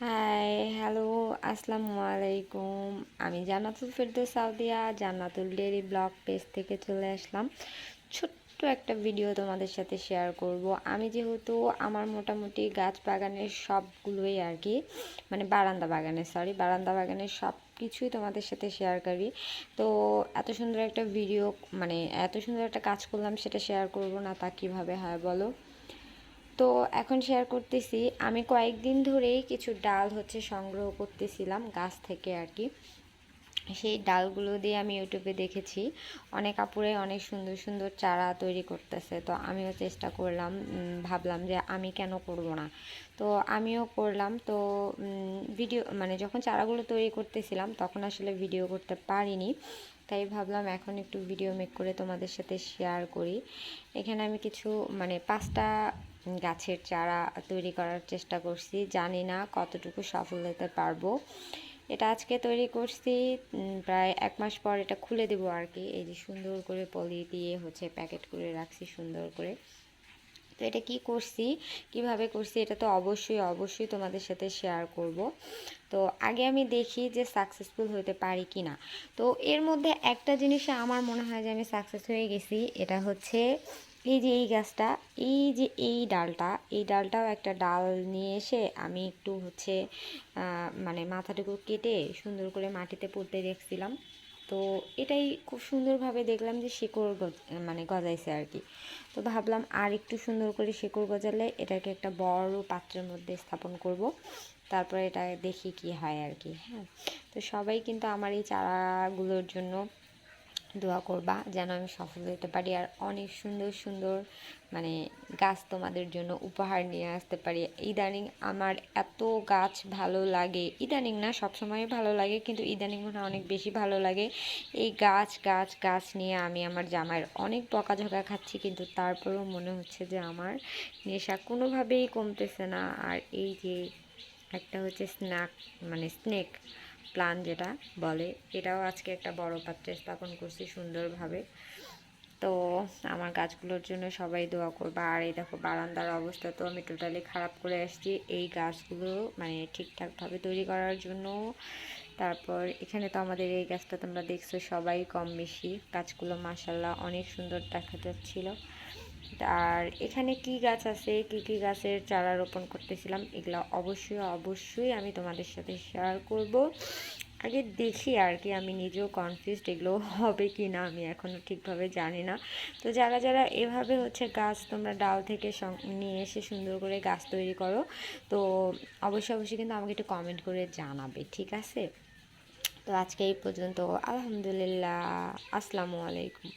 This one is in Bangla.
হাই, হ্যালো, আসসালামু আলাইকুম। আমি জান্নাতুল ফেরদৌস সাউদিয়া জান্নাতুল ডেইরি ব্লগ পেজ থেকে চলে আসলাম। ছোট্ট একটা ভিডিও তোমাদের সাথে শেয়ার করব। আমি যেহেতু আমার মোটামুটি গাছ বাগানের সবগুলোই আর কি, মানে বারান্দা বাগানের সব কিছুই তোমাদের সাথে শেয়ার করি। তো এত সুন্দর একটা ভিডিও, মানে এত সুন্দর একটা কাজ করলাম, সেটা শেয়ার করব না তা কিভাবে হয় বলো? তো এখন শেয়ার করতেছি, আমি কয়েকদিন ধরেই কিছু ডাল সংগ্রহ করতেছিলাম গাছ থেকে আর কি। সেই ডালগুলো দিয়ে আমি ইউটিউবে দেখেছি অনেক আপুরাই অনেক সুন্দর সুন্দর চারা তৈরি করতেছে। তো আমিও চেষ্টা করলাম, ভাবলাম যে আমি কেন করব না। তো আমিও করলাম। তো ভিডিও, মানে যখন চারাগুলো তৈরি করতেছিলাম তখন আসলে ভিডিও করতে পারিনি, তাই ভাবলাম এখন একটু ভিডিও মেক করে তোমাদের সাথে শেয়ার করি। এখানে আমি কিছু, মানে 5টা গাছের চারা তৈরি করার চেষ্টা করছি, জানি না কতটুকু সফল হতে পারবো। এটা আজকে তৈরি করছি, প্রায় 1 মাস পর এটা খুলে দেবো আর কি। এই যে সুন্দর করে পলি দিয়ে প্যাকেট করে রাখছি সুন্দর করে। তো এটা কি করছি, কিভাবে করছি, এটা তো অবশ্যই তোমাদের সাথে শেয়ার করব। তো আগে আমি দেখি যে সাকসেসফুল হতে পারি কি না। তো এর মধ্যে একটা জিনিসে আমার মনে হয় যে আমি সাকসেস হয়ে গেছি। এটা হচ্ছে এই যে এই গাছটা, এই যে এই ডালটাও একটা ডাল নিয়ে এসে আমি একটু মানে মাথাটুকু কেটে সুন্দর করে মাটিতে পুঁতে রেখেছিলাম। তো এটাই খুব সুন্দরভাবে দেখলাম যে শিকড় মানে গজাইছে আর কি। তো ভাবলাম আর একটু সুন্দর করে শিকড় গজালে এটাকে একটা বড় পাত্রের মধ্যে স্থাপন করব, তারপরে এটা দেখি কি হয় আর কি। হ্যাঁ, তো সবাই কিন্তু আমার এই চারাগুলোর জন্য দোয়া করবা যেন আমি সফল হতে পারি, আর অনেক সুন্দর সুন্দর মানে গাছ তোমাদের জন্য উপহার নিয়ে আসতে পারি। ইদানিং আমার এত গাছ ভালো লাগে, ইদানিং না সবসময় ভালো লাগে, কিন্তু ইদানিং মনে হয় অনেক বেশি ভালো লাগে। এই গাছ গাছ গাছ নিয়ে আমি আমার জামাইয়ের অনেক বকাঝকা খাচ্ছি, কিন্তু তারপরেও মনে হচ্ছে যে আমার নেশা কোনোভাবেই কমতেছে না। আর এই যে একটা স্নেক প্লান যেটা বলে, এটাও আজকে একটা বড় পাত্রে স্থাপন করছি সুন্দরভাবে। তো আমার গাছগুলোর জন্য সবাই দোয়া করবা। আর এই দেখো বারান্দার অবস্থা তো আমি টোটালি খারাপ করে আসছি এই গাছগুলো মানে ঠিকঠাকভাবে তৈরি করার জন্য। তারপর এখানে তো আমাদের এই গাছটা তোমরা দেখছো সবাই কম বেশি, গাছগুলো মাশাল্লাহ অনেক সুন্দর দেখা যাচ্ছিল। আর এখানে কি গাছ আছে, কি কি গাছের চারা রোপণ করতেছিলাম, এগুলো অবশ্যই আমি তোমাদের সাথে শেয়ার করব। আগে দেখি আর কি, আমি নিজেও কনফিউজড এগুলো হবে কি না, আমি এখনও ঠিকভাবে জানি না। তো যারা যারা এভাবে গাছ তোমরা ডাল থেকে নিয়ে এসে সুন্দর করে গাছ তৈরি করো, তো অবশ্যই কিন্তু আমাকে একটু কমেন্ট করে জানাবে, ঠিক আছে? তো আজকে এই পর্যন্ত, আলহামদুলিল্লাহ, আসসালামু আলাইকুম।